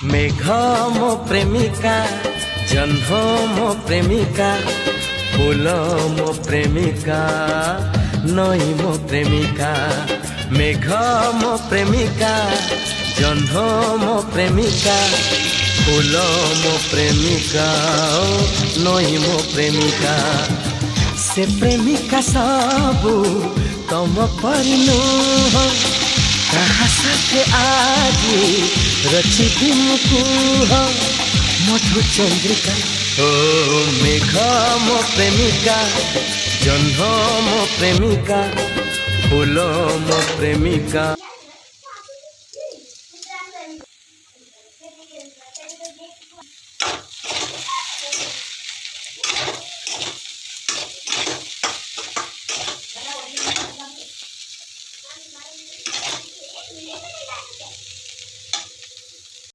मेघ मो प्रेमिका जह्न मो प्रेमिका फूल मो प्रेमिका नई मो प्रेमिका मेघ मो प्रेमिका जह्न मो प्रेमिका फूल मो प्रेमिका नई मो प्रेमिका से प्रेमिका सबू तम परि नुह कहा साथे आज रचिबी मुकुह मधु चंद्रिका ओ मेघ मो प्रेमिका जह्न मो प्रेमिका फूल मो प्रेमिका